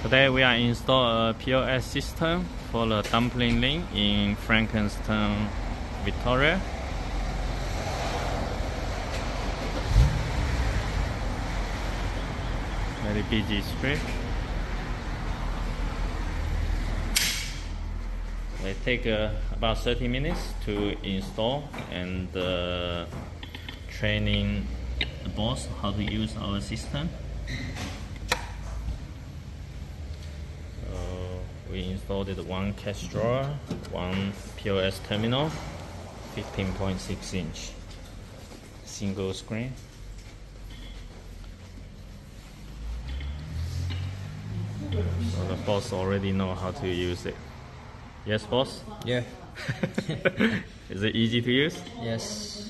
Today we are install a POS system for the Dumpling Lin in Frankenstein, Victoria. Very busy street. It take about 30 minutes to install and training the boss how to use our system. We installed one cash drawer, one POS terminal, 15.6 inch, single screen. So the boss already know how to use it. Yes, boss? Yeah. Is it easy to use? Yes.